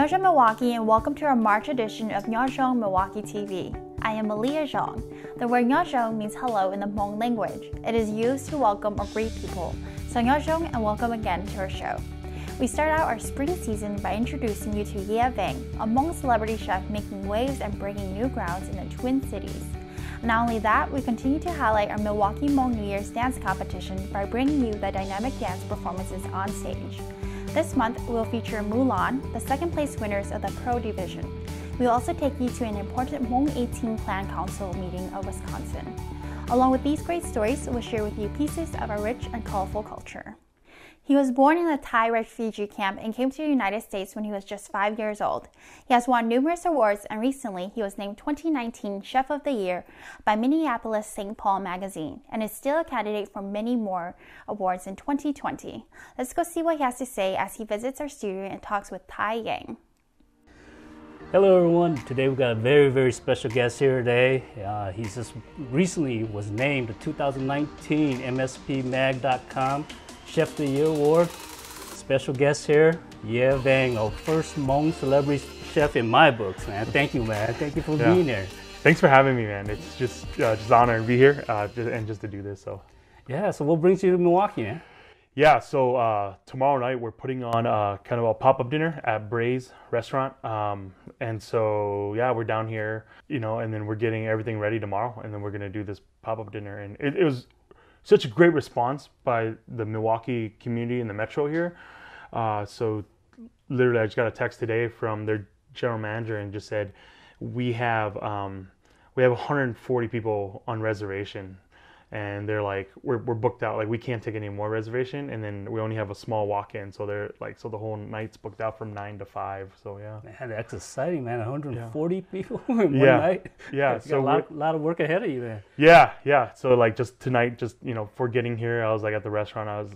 Nyob Zoo Milwaukee and welcome to our March edition of Nyob Zoo Milwaukee TV. I am Yia Vang. The word Nyob Zoo means hello in the Hmong language. It is used to welcome or greet people. So Nyob Zoo and welcome again to our show. We start out our spring season by introducing you to Yia Vang, a Hmong celebrity chef making waves and breaking new grounds in the Twin Cities. Not only that, we continue to highlight our Milwaukee Hmong New Year's dance competition by bringing you the dynamic dance performances on stage. This month, we'll feature Mulan, the second place winners of the Pro Division. We'll also take you to an important Hmong 18 Clan Council meeting of Wisconsin. Along with these great stories, we'll share with you pieces of our rich and colorful culture. He was born in a Thai refugee camp and came to the United States when he was just 5 years old. He has won numerous awards, and recently he was named 2019 Chef of the Year by Minneapolis St. Paul magazine and is still a candidate for many more awards in 2020. Let's go see what he has to say as he visits our studio and talks with Tai Yang. Hello everyone, today we've got a very special guest here today. He just recently was named the 2019 MSPMag.com Chef of the Year Award. Special guest here, Yia Vang, our first Hmong celebrity chef in my books, man. Thank you, man. Thank you for being here. Thanks for having me, man. It's just an honor to be here and just to do this. So, yeah. So what brings you to Milwaukee, man? Yeah. So tomorrow night we're putting on kind of a pop-up dinner at Bray's restaurant, and so yeah, we're down here, and then we're getting everything ready tomorrow, and then we're gonna do this pop-up dinner, and it was such a great response by the Milwaukee community in the metro here. So literally I just got a text today from their general manager and just said, we have 140 people on reservation, and they're like, we're booked out, like we can't take any more reservation, and then we only have a small walk-in, so they're like, so the whole night's booked out from 9 to 5. So yeah, man, that's exciting, man. 140 people in one night. Yeah, so got a lot of work ahead of you there. Yeah. So like just tonight, for getting here, I was like at the restaurant, I was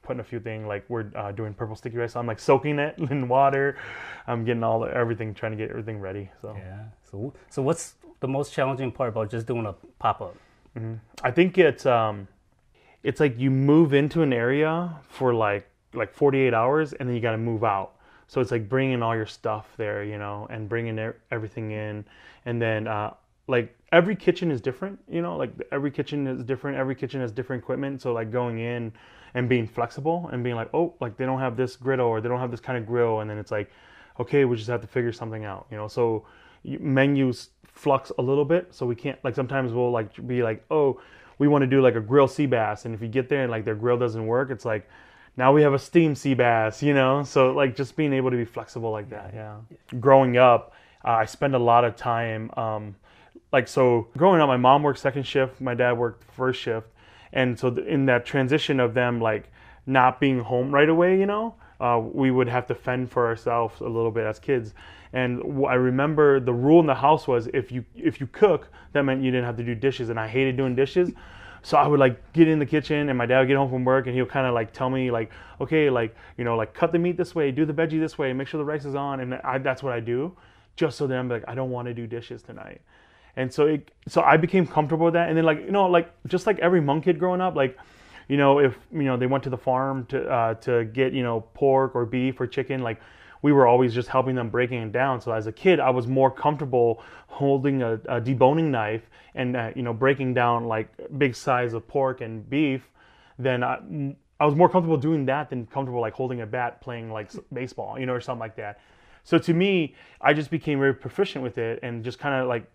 putting a few things, like we're doing purple sticky rice, so I'm like soaking it in water. I'm getting everything, trying to get everything ready. So yeah. So what's the most challenging part about just doing a pop-up? Mm-hmm. I think it's like you move into an area for like 48 hours, and then you got to move out. So it's like bringing all your stuff there, and bringing everything in, and then like every kitchen is different, like every kitchen is different. Every kitchen has different equipment. So like going in and being flexible and being like, oh, like they don't have this griddle or they don't have this kind of grill, and then it's like, okay, we just have to figure something out, So menus flux a little bit, so we can't, like sometimes we'll like be like, oh, we want to do like a grilled sea bass, and if you get there and like their grill doesn't work, it's like now we have a steamed sea bass, so like just being able to be flexible like that. Growing up, I spend a lot of time so growing up, my mom worked second shift, my dad worked first shift, and so in that transition of them like not being home right away, we would have to fend for ourselves a little bit as kids. And I remember the rule in the house was if you cook, that meant you didn't have to do dishes, and I hated doing dishes. So I would like get in the kitchen, and my dad would get home from work, and he'll kind of like tell me like, okay, like like cut the meat this way, do the veggie this way, make sure the rice is on, and that's what I do, just so that I'm like, I don't want to do dishes tonight. And so I became comfortable with that. And then like just like every Hmong kid growing up, like if they went to the farm to get pork or beef or chicken, like we were always just helping them breaking it down. So as a kid, I was more comfortable holding a deboning knife and breaking down like big size of pork and beef. Then I was more comfortable doing that than comfortable like holding a bat playing like baseball, or something like that. So to me, I just became very proficient with it, and just kind of like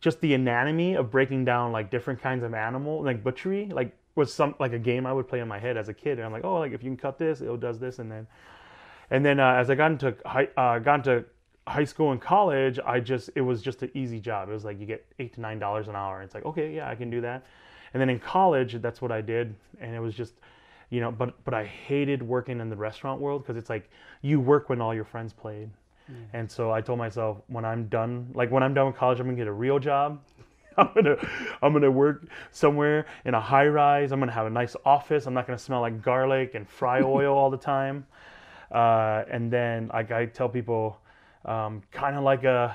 just the anatomy of breaking down like different kinds of animal, like butchery, like was some like a game I would play in my head as a kid. And I'm like, oh, like if you can cut this, it does this, and then as I got into high school and college, it was just an easy job. It was like you get $8 to $9 an hour. It's like, okay, yeah, I can do that. And then in college, that's what I did, and it was just, but I hated working in the restaurant world, because it's like you work when all your friends played. And so I told myself, when I'm done with college, I'm gonna get a real job. I'm gonna work somewhere in a high rise. I'm gonna have a nice office. I'm not gonna smell like garlic and fry oil all the time. And then I tell people, kind of like an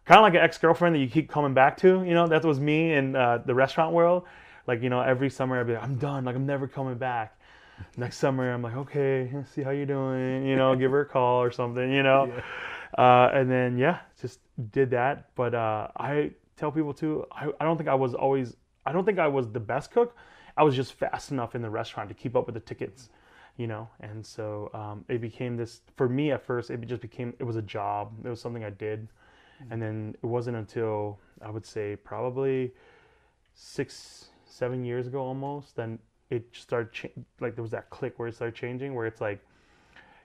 ex-girlfriend that you keep coming back to. That was me in the restaurant world. Like every summer I'd be like, I'm done. Like I'm never coming back. Next summer, I'm like, okay, see how you doing, give her a call or something, and then just did that. But I tell people too, I don't think I was the best cook. I was just fast enough in the restaurant to keep up with the tickets, and so it became this, for me at first, it was a job. It was something I did. And then it wasn't until, I would say, probably 6-7 years ago almost, then it started, like there was that click where it started changing, where it's like,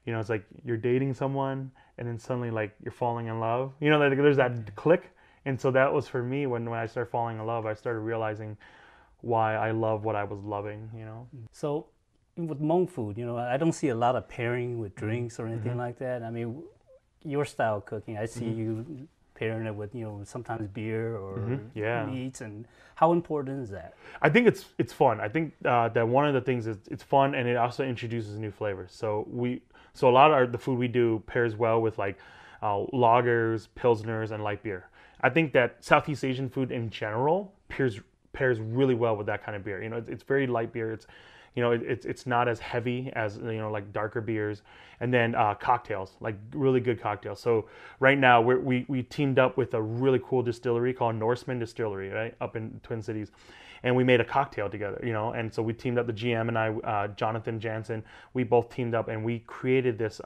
it's like you're dating someone and then suddenly like you're falling in love. Like there's that click. And so that was for me when I started falling in love, I started realizing why I love what I was loving, So with Hmong food, I don't see a lot of pairing with drinks or anything like that. I mean, your style of cooking, I see you pairing it with, sometimes beer or meats. And how important is that? I think it's fun. I think that one of the things is it's fun, and it also introduces new flavors. So a lot of the food we do pairs well with like lagers, pilsners, and light beer. I think that Southeast Asian food in general pairs really well with that kind of beer. It's very light beer. It's not as heavy as like darker beers, and then cocktails, like really good cocktails. So right now we teamed up with a really cool distillery called Norseman Distillery, right up in Twin Cities, and we made a cocktail together. And so we teamed up, the GM and I, Jonathan Jansen, we both teamed up and we created this.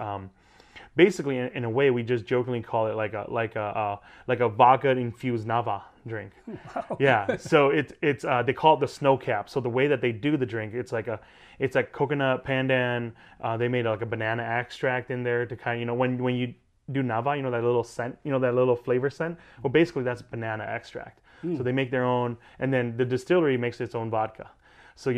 Basically, in a way, we just jokingly call it like a vodka infused Nava drink. Wow. Yeah. So it's they call it the snow cap. So the way that they do the drink, it's like coconut pandan. They made like a banana extract in there to kind of, when you do Nava, that little scent, that little flavor scent. Well, basically that's banana extract. So they make their own, and then the distillery makes its own vodka. So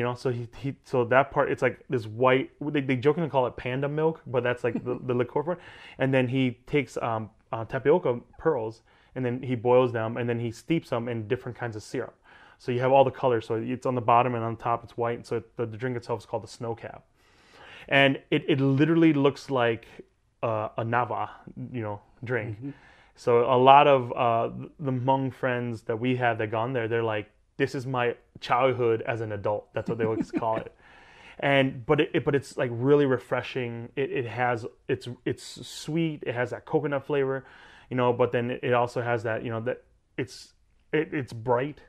so that part, it's like this white. They jokingly call it panda milk, but that's like the liqueur part. And then he takes tapioca pearls, and then he boils them, and then he steeps them in different kinds of syrup. So you have all the colors. So it's on the bottom and on top it's white. So the drink itself is called the snow cap, and it literally looks like a Nava, drink. Mm-hmm. So a lot of the Hmong friends that we have that gone there, they're like, this is my childhood as an adult. That's what they always call it. But it's like really refreshing. It's sweet. It has that coconut flavor, but then it also has that, that it's bright,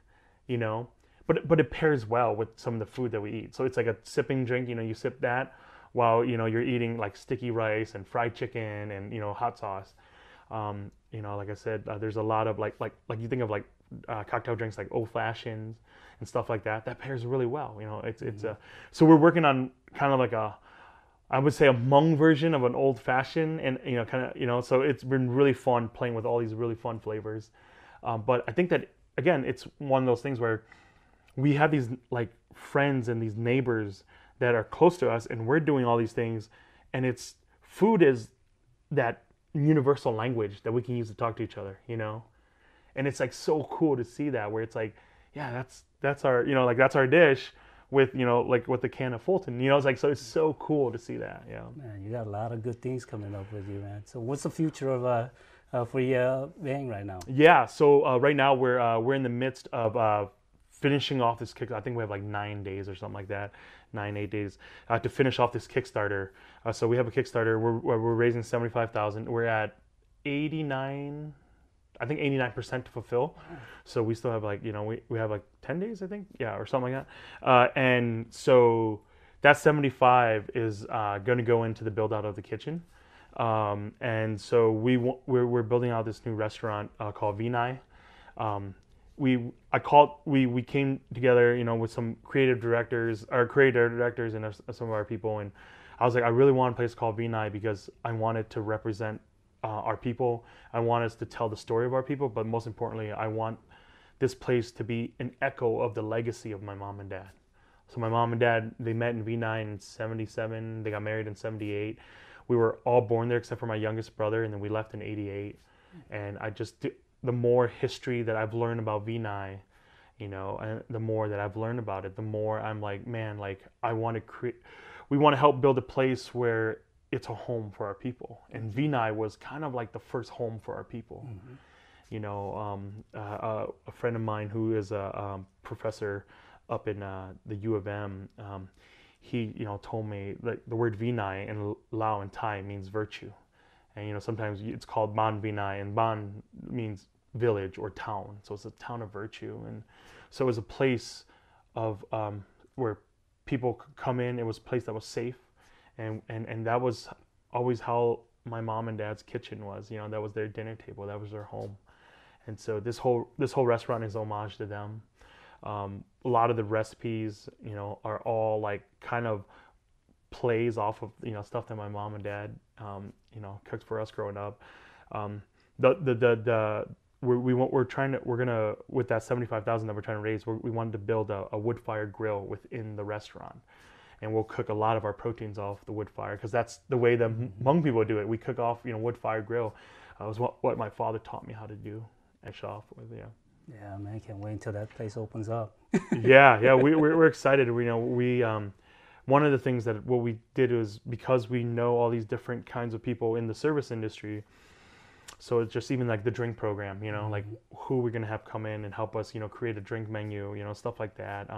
but it pairs well with some of the food that we eat. So it's like a sipping drink, you sip that while, you're eating like sticky rice and fried chicken and, hot sauce. Like I said, there's a lot of like you think of like cocktail drinks like old fashions and stuff like that. That pairs really well. So we're working on kind of like I would say a Hmong version of an old fashioned, and so it's been really fun playing with all these really fun flavors. But I think that again, it's one of those things where we have these like friends and these neighbors that are close to us, and we're doing all these things, and food is that universal language that we can use to talk to each other, and it's like so cool to see that, where it's like, yeah, that's our, that's our dish with, like with the can of Fulton, it's like, so it's so cool to see that. Man, you got a lot of good things coming up with you, man. So what's the future of for Yia Vang right now? Yeah, so right now we're in the midst of finishing off this kick. I think we have like 9 days or something like that, 8 days to finish off this Kickstarter. So we have a Kickstarter. We're raising $75,000. We're at 89%, I think 89% to fulfill. So we still have like, we have like 10 days, I think, or something like that. And so that 75 is going to go into the build out of the kitchen. And so we're building out this new restaurant called Vinai. We came together, with some creative directors and some of our people, and I was like, I really want a place called Vinai because I wanted to represent our people. I want us to tell the story of our people, but most importantly, I want this place to be an echo of the legacy of my mom and dad. So my mom and dad, they met in Vinai in 77. They got married in 78. We were all born there except for my youngest brother, and then we left in 88. And the more history that I've learned about Vinai, and the more that I've learned about it, the more I'm like, man, like we want to help build a place where it's a home for our people. And Vinai was kind of like the first home for our people. Mm-hmm. A friend of mine who is a professor up in the U of M, he told me that the word Vinai in Lao and Thai means virtue, and sometimes it's called Ban Vinai, and Ban means village or town, so it's a town of virtue, and so it was a place of where people could come in. It was a place that was safe, and that was always how my mom and dad's kitchen was. That was their dinner table, that was their home, and so this whole restaurant is homage to them. A lot of the recipes, are all like kind of plays off of stuff that my mom and dad cooked for us growing up. We're gonna, with that 75,000 that we're trying to raise, we wanted to build a wood fire grill within the restaurant, and we'll cook a lot of our proteins off the wood fire, because that's the way the Hmong people do it. We cook off wood fire grill. It was what my father taught me how to do at Shaw with. Yeah, man, can't wait until that place opens up. yeah, we're excited. We one of the things that what we did was, because we know all these different kinds of people in the service industry, so it's just even like the drink program, like who we're gonna have come in and help us, create a drink menu, stuff like that.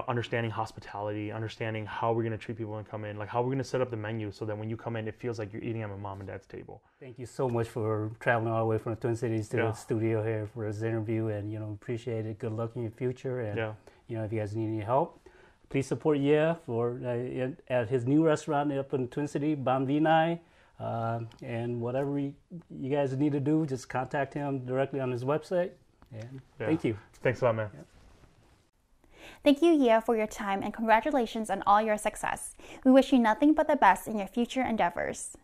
Understanding hospitality, understanding how we're gonna treat people when come in, like how we're gonna set up the menu so that when you come in, it feels like you're eating at my mom and dad's table. Thank you so much for traveling all the way from the Twin Cities to the studio here for this interview, and appreciate it. Good luck in your future, and if you guys need any help, please support Yia for at his new restaurant up in the Twin City, Ban Vinai. And whatever you guys need to do, just contact him directly on his website. And thank you. Thanks a lot, man. Yeah. Thank you, Yia, for your time, and congratulations on all your success. We wish you nothing but the best in your future endeavors.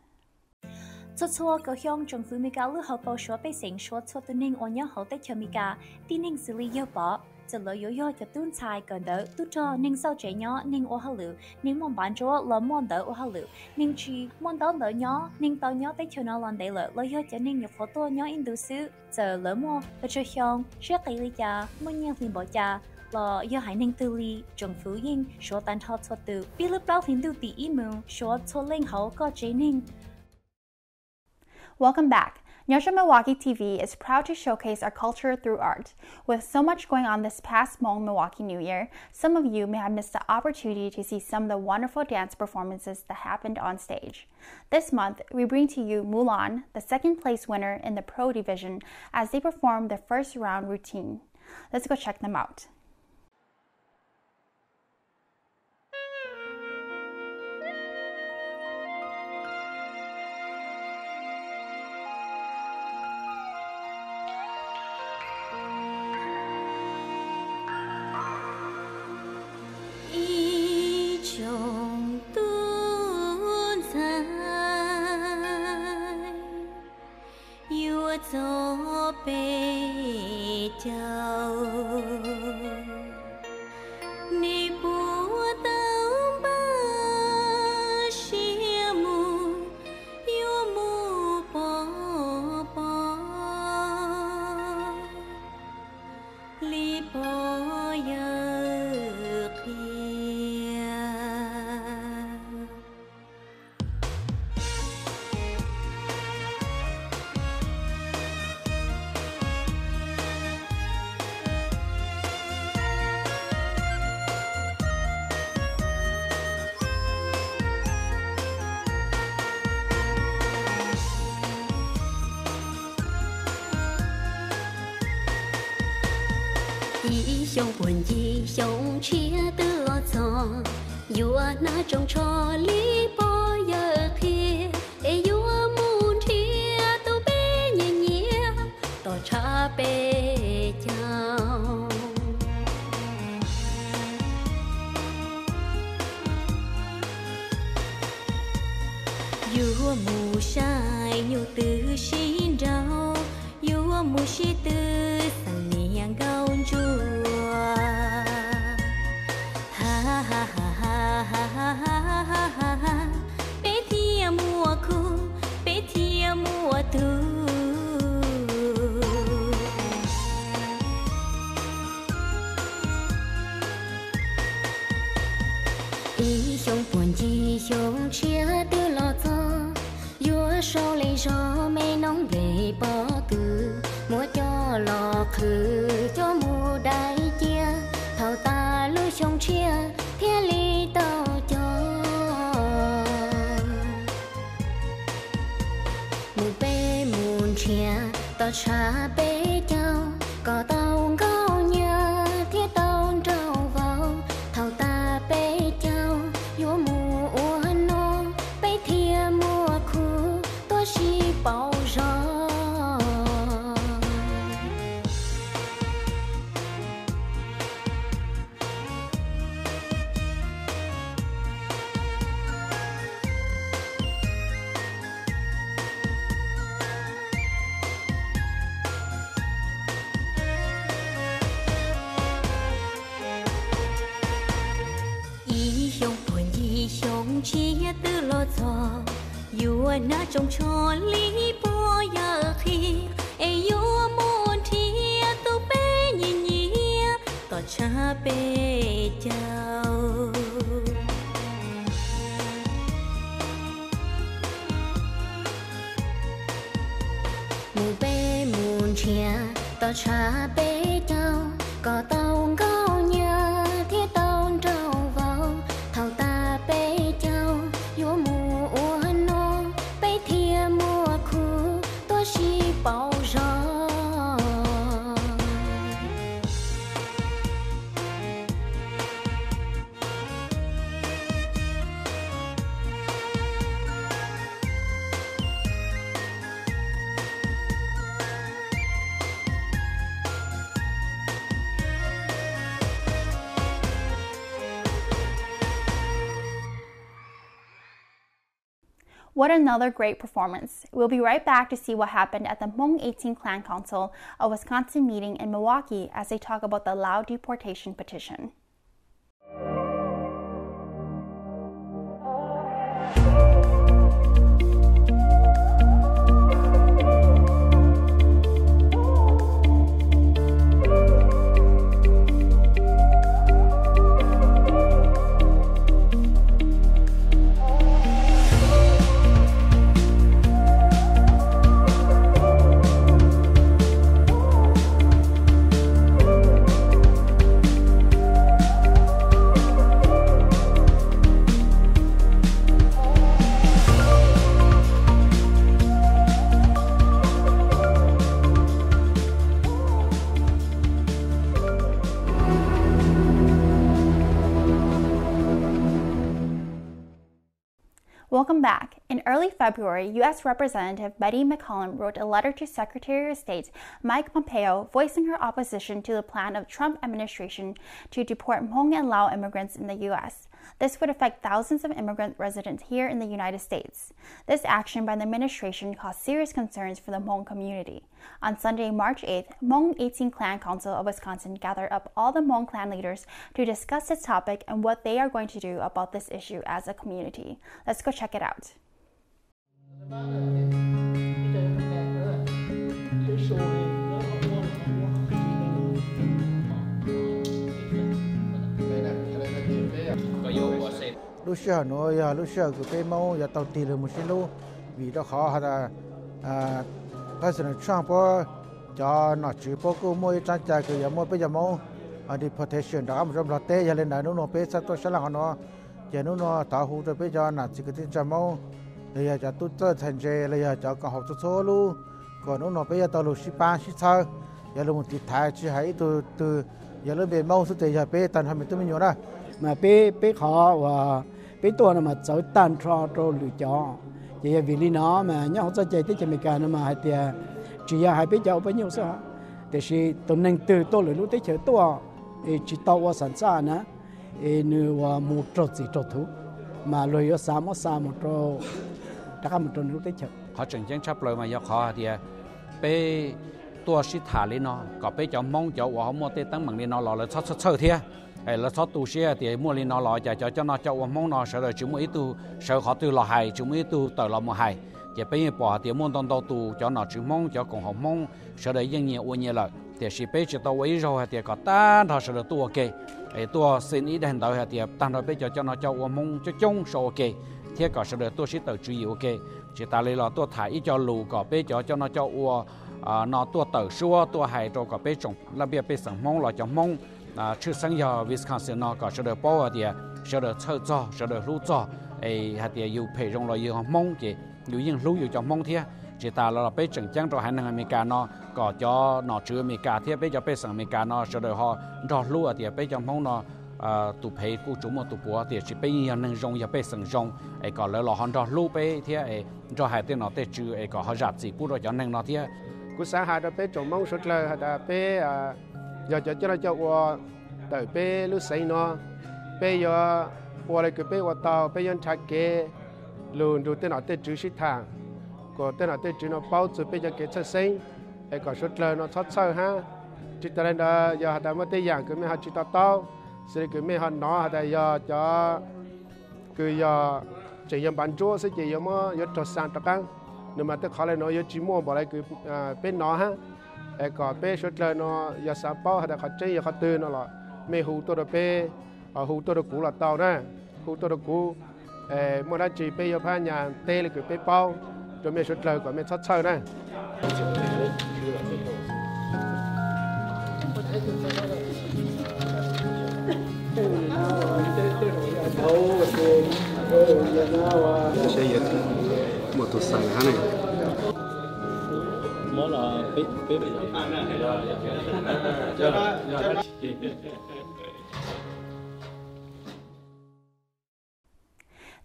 Cho cầu hiong trong phu mi ga lu ho bao shuo bei sing shuo cho tu ning on ya ho te chö mi ga ti ning xử lý yo bỏ cho lo yo yo cho tun chai gần đỡ tu cho ning sao chế nhỏ ning ô ha lu ning mong ban cho lo mong đỡ ô ha lu ning chi mong đỡ đỡ nhỏ ning tao nhỏ te chö nó lon để lo yo cho ning yo photo nhỏ in du sư giờ lo mo và cho hiong shuo kai li cha mong nhang linh bỏ cha lo yo hai ning tu li trong phu yin shuo tan thao cho tu bi lu bao hin du ti i mu shuo cho ling hao ko chế ning. Welcome back. Nyob Zoo Milwaukee TV is proud to showcase our culture through art. With so much going on this past Hmong Milwaukee New Year, some of you may have missed the opportunity to see some of the wonderful dance performances that happened on stage. This month, we bring to you Mulan, the second place winner in the Pro Division, as they perform their first round routine. Let's go check them out. Gió bể châu ni bùa tao ba xia mù yêu mù bò bò li bò giờ kia. Ý sống buồn gì sống chia tựa gió Yua na trong cho lý bó giờ kia Ê yua mùn thia tu bê nhẹ nhẹ Tỏ cha bê chào Yua mù sai nhu tư xin rau Yua mù shi tư sang niang gao chua ha ha ha ha ha ha ha ha ha ha bé thia mùa khu bé thia mùa thu ý sống buồn gì sống chia tư lo cho Yua sau lấy gió mê nóng về bỏ cứ mua cho lò khử cho mùa đại chia thầu ta lối trong chia thiên lý tàu tao cha bé nhau có tao có nhớ thiết tao trâu vào thầu ta bé nhau vô mùa nó bé thia mùa khu tôi chỉ bao gió chia từ lo cho yêu na trong cho lý bo ya khi yêu muốn thia tu bé nhìn nhia tỏ cha bé chào mù bé muốn chia tỏ cha bé chào có tao có nhớ thiết tao trâu vào thầu ta bé vô mùa nó bé thia mùa khu tôi chỉ bao gió What another great performance. We'll be right back to see what happened at the Hmong 18 Clan Council of Wisconsin meeting in Milwaukee as they talk about the Lao deportation petition. Welcome back. In early February, U.S. Representative Betty McCollum wrote a letter to Secretary of State Mike Pompeo voicing her opposition to the plan of Trump administration to deport Hmong and Lao immigrants in the U.S. This would affect thousands of immigrant residents here in the United States. This action by the administration caused serious concerns for the Hmong community. On Sunday, March 8th, Hmong 18 Clan Council of Wisconsin gathered up all the Hmong clan leaders to discuss this topic and what they are going to do about this issue as a community. Let's go check it out. lúc xưa nó giờ lúc xưa cái bé máu giờ tàu tì rồi một xíu lúc vì đó khó hay là cái sự chọn bỏ cho nó chỉ bỏ cái mỗi trang trại cái giờ mỗi bây giờ máu deportation đó một trong là té giờ lên là nó bé sát tôi sẽ là nó giờ nó tạo hụt rồi bây giờ là chỉ cái tin cho máu bây giờ cho tôi trở thành gì bây giờ cho cả học số luôn còn nó bây giờ tàu lúc 13 16 giờ lúc một tiết thái chỉ hay từ giờ lúc bé máu số tiền giờ bé tận 20 million đó mà bé khó và béตัวน่ะมาเจ้าตันทรอโตหรือจ่อจะวิลีน้อมาเนี่ยเขาจะใจที่จะมีการมาให้เตียจีอยากให้béเจ้าไปnhiều saoแต่สิตัวนึงtừตัวหรือรู้ได้เฉยตัวจีตัวว่าสันซ่านะนึกว่าหมู่จดสิจดทุมาเลยว่าสามหมู่โตถ้าเขาหมู่โตรู้ได้เฉยเขาจึงจังชับเลยมาอยากขอเตียไปตัวสิถาลีน้อก็ไปเจ้ามองเจ้าว่าเขาโมเตตั้งมังลีน้อหล่อเลยชัดเทียlà số tu sửa thì mua lên nó lòi cho nó cho mong nó sợ rồi chúng mới tu sợ họ tu lò hài chúng mới tu tờ lò mò hài thì bây giờ bỏ thì muốn tông tu cho nó chúng mong cho cùng họ mong sợ đấy dân nhiều nhiều lợi thì chỉ bây giờ tao ấy rồi thì có ta họ sợ tu ok tu xin ý đến đâu thì tăng rồi bây giờ cho nó cho mong cho chung số ok thì có sợ đấy tu sẽ tự chú ý ok chỉ ta lấy là tu thải ý cho lù có bây giờ cho nó cho nó tu tự xua tu hài rồi có bây giờ là bây giờ mong là cho mong trước sáng giờ Wisconsin nó có sẽ được bảo thì sẽ được chơi sẽ được lưu cho hạt thì yêu phải trong là yêu mong thì yêu những lưu yêu cho mong thế chỉ ta là bây chừng chẳng cho hai năng America nó có cho nó chứa America thì bây giờ bây sang America nó cho đời họ cho lúa thì bây giờ mong nó tụ phải cụ chúng một tụ búa thì chỉ bây giờ năng rong giờ bây sang rong ấy có lỡ họ cho lúa bây thì ấy cho hai tên nó tê chữ ấy có họ giặt gì cũng rồi cho năng nó thì cú sáng hai đó bây trồng mong sốt lời hai bây giờ cho nó cho qua tới bây lúc sáng nó bây giờ qua lại cái bây qua tàu bây giờ chạy kế luôn rồi tên nó tê chữ xịt thang có tên là tên chữ nó bao giờ bây giờ cái chất sinh, cái có sốt lời nó sót sâu ha, chỉ ta lên đó giờ họ đã mất tiền dạng cái mấy họ chỉ ta tao, sẽ cái mấy họ nó họ đã giờ cho cái giờ chỉ giờ bán chúa sẽ chỉ giờ mà giờ cho sang cho căng, nhưng mà tất cả là nó giờ chỉ mua bỏ lại cái bên nó ha, cái có bên sốt lời nó giờ sáng bao họ đã khó chơi giờ khó tư nó là mấy hú tôi được bên hú tôi được cũ là tao nè, hú tôi được cũ, mà đã chỉ bên giờ pha nhà tê là cái bên bao cho mẹ sốt lời của mẹ sót sâu này. Một tổ sài hả này? Mới là biết bây giờ.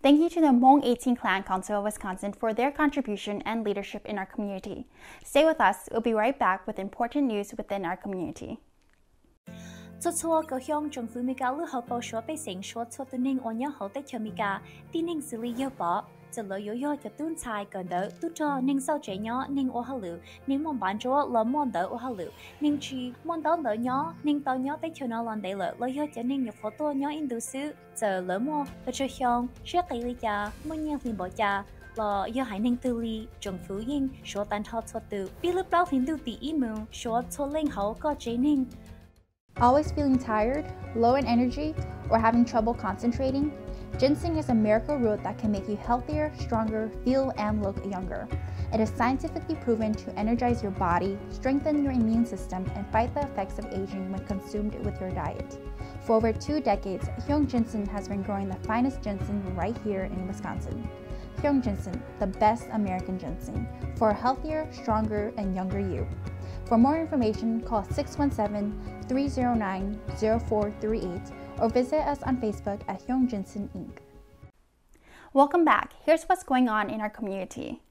Thank you to the Hmong 18 Clan Council of Wisconsin for their contribution and leadership in our community. Stay with us. We'll be right back with important news within our community. Chua cầu hiong trong phú Mika lưu hợp bảo số bay sinh số chua tu ninh ôn nhớ hậu tết cho Mika tin ninh xử lý dơ bỏจะเลยย่อยๆจะตุ้นชายก่อนเด้อตุ้จอนิ่งเศร้าใจเนาะนิ่งโอฮัลลูนิ่งมองบ้านจัวล้อมมองเด้อโอฮัลลูนิ่งชีมองเด้อเด้อเนาะนิ่งเต้าเนาะได้เชียวเนาะลอนได้เลยเลยย่อยจะนิ่งอยู่ขอตัวเนาะอินดูซื้อจะเลยมองไปเชียงเชื่อกี่ลิจาไม่ยังลินบ่จาloย่อหายนิ่งตือลีจงฟูยิงชัวตันทอดชัวตือปีลึกเปล่าลินดูตีอีมือชัวชัวเล่งเขาก็ใจนิ่ง Always feeling tired, low in energy, or having trouble concentrating? Ginseng is a miracle root that can make you healthier, stronger, feel, and look younger. It is scientifically proven to energize your body, strengthen your immune system, and fight the effects of aging when consumed with your diet. For over 2 decades, Hmong ginseng has been growing the finest ginseng right here in Wisconsin. Hmong ginseng, the best American ginseng, for a healthier, stronger, and younger you. For more information, call 617-309-0438 or visit us on Facebook at Hmong Ginseng Inc. Welcome back. Here's what's going on in our community.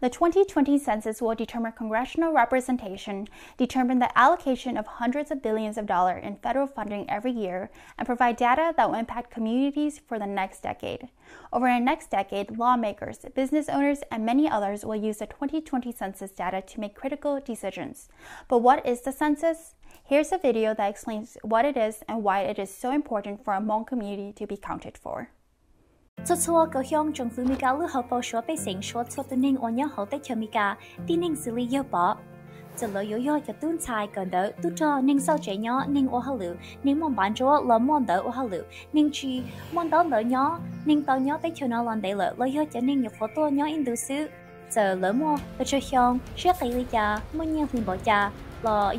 The 2020 census will determine congressional representation, determine the allocation of hundreds of billions of dollars in federal funding every year, and provide data that will impact communities for the next decade. Over the next decade, lawmakers, business owners, and many others will use the 2020 census data to make critical decisions. But what is the census? Here's a video that explains what it is and why it is so important for a Hmong community to be counted for. Chua cầu hiong trong phú Mika lưu hợp bảo số bay sinh số chua tu ninh ôn nhớ hậu tết cho Mika tin ninh xử lý dơ bỏจะเลยย่อยๆจะตุ้นชายก่อนเด้อตุ้จอนิ่งเศร้าใจเนาะนิ่งโอฮัลลูนิ่งมองบ้านจัวล้อมมองเด้อโอฮัลลูนิ่งชีมองเด้อเด้อเนาะนิ่งเต้าเนาะได้เชียวเนาะลอนได้เลยเลยย่อยจะนิ่งอยู่ขอตัวเนาะอินดูซื้อจะเลยมองไปเชียงเชื่อกี่ลิจาไม่ยังลินบ่จาร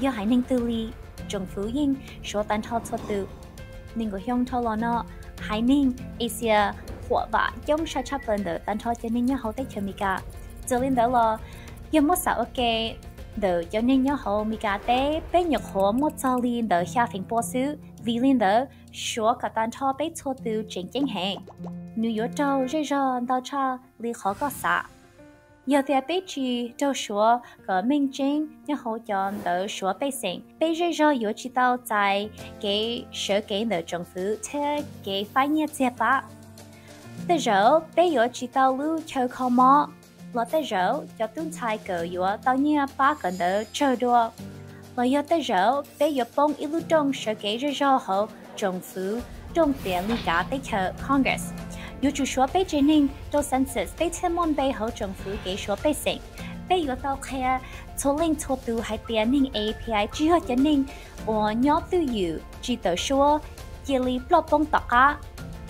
อย่อหายนิ่งตือลีจงฟูยิงชัวตันทอดชัวตือนิ่งก็ย่องทอลเนาะหายนิ่งเอเชียหัวบ่าย่อมชัดชัดเป็นเด้อตันทอดจะนิ่งเนี่ยเขาได้เชียวมิกาจะลินเด้อรอย่อมมั่วสาวโอเคเดี๋ยวจะนิ่งเนี่ยเขามีการเต้เป็นหยกหัวมั่วจอลินเดี๋ยวชาฟิงปัวซื้อวีลินเดี๋ยวชัวกับตันทอเป็นชัวตือเจ๋งเจ๋งแหงนิวยอร์กเจ้าเร่ร่อนดาวชาลีเขาก็สะgiờ thì bé chỉ cho số có minh chứng nhưng hỗ trợ đỡ số bé sinh bé rất rõ yếu chỉ đạo tại cái sở kiến đỡ trong phủ theo cái phải nhớ chế bá tới giờ bé yếu chỉ đạo lưu chơi không mò là tới giờ cho tuân sai cờ yếu tao nhớ bá cần đỡ chơi đùa là yếu tới giờ bé yếu bông ít lưu trong sở kiến rất rõ hậu trong phủ trong tiền lý cả tới chờ Congress有主说被指令做 census 被千万被好政府给说被成，被有到开错令错度还点令 API 之後指令我要都有知道說這裡不幫大家，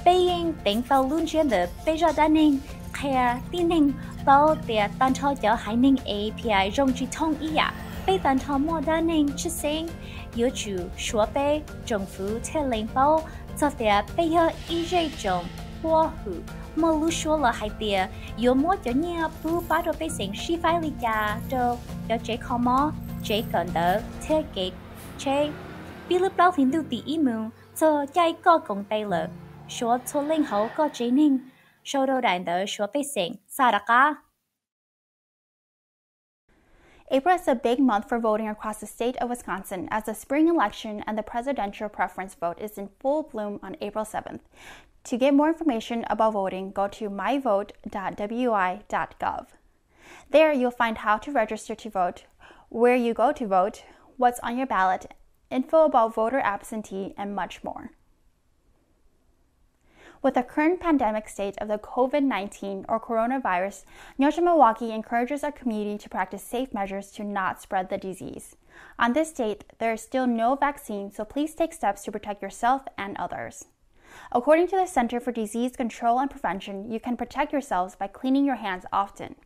被應頂到論卷的被熱單令開定令到的單超就還令 API 容易通一呀，被單超莫單令出聲，有主說被政府切令包做的被有一這種。hoa hủ mà lu xua là hai tia yếu mua cho nhà bu ba đồ bê sinh xí phái lì cha cho chế khó mò chế cần đỡ thế kịch chế bị lúc đó hình tí ý mưu cho chạy có công tay lợ số cho linh hậu có chế ninh số đồ đại đỡ số bê sinh xa đặc á. April is a big month for voting across the state of Wisconsin as the spring election and the presidential preference vote is in full bloom on April 7th. To get more information about voting, go to myvote.wi.gov. There you'll find how to register to vote, where you go to vote, what's on your ballot, info about voter absentee, and much more. With the current pandemic state of the COVID-19 or coronavirus, Nyob Zoo Milwaukee encourages our community to practice safe measures to not spread the disease. On this date, there is still no vaccine, so please take steps to protect yourself and others. According to the Center for Disease Control and Prevention, you can protect yourselves by cleaning your hands often.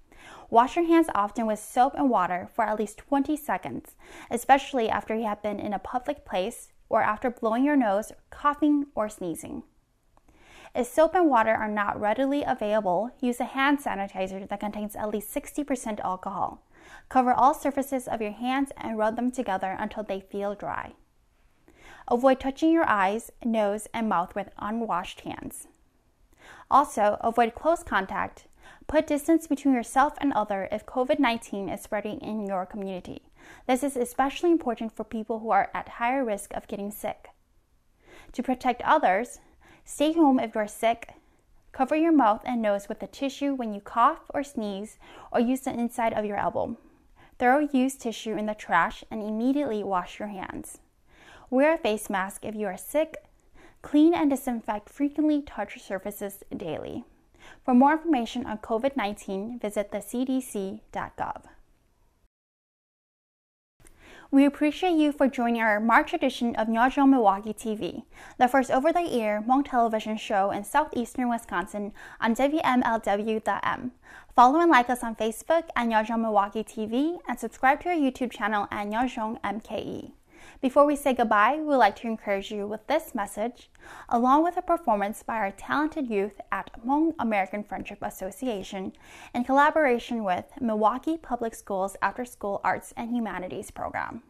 Wash your hands often with soap and water for at least 20 seconds, especially after you have been in a public place or after blowing your nose, coughing, or sneezing. If soap and water are not readily available, use a hand sanitizer that contains at least 60% alcohol. Cover all surfaces of your hands and rub them together until they feel dry. Avoid touching your eyes, nose, and mouth with unwashed hands. Also, avoid close contact. Put distance between yourself and others if COVID-19 is spreading in your community. This is especially important for people who are at higher risk of getting sick. To protect others, stay home if you're sick. Cover your mouth and nose with a tissue when you cough or sneeze, or use the inside of your elbow. Throw used tissue in the trash and immediately wash your hands. Wear a face mask if you are sick. Clean and disinfect frequently touched surfaces daily. For more information on COVID-19, visit thecdc.gov. We appreciate you for joining our March edition of Nyob Zoo Milwaukee TV, the first over-the-air Hmong television show in southeastern Wisconsin on WMLW.M. Follow and like us on Facebook at Nyob Zoo Milwaukee TV and subscribe to our YouTube channel at Nyob Zoo MKE. Before we say goodbye, we'd like to encourage you with this message, along with a performance by our talented youth at Hmong American Friendship Association in collaboration with Milwaukee Public Schools After School Arts and Humanities Program.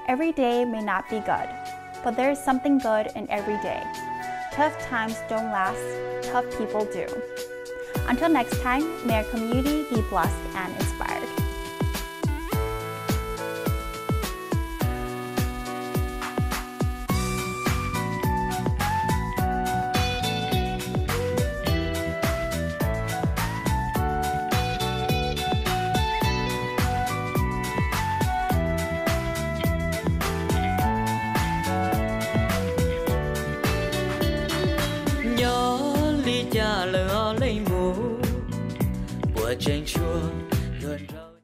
Every day may not be good, but there is something good in every day. Tough times don't last, tough people do. Until next time, may our community be blessed and inspired. Cha lỡ lấy mù của tranh chua gần rau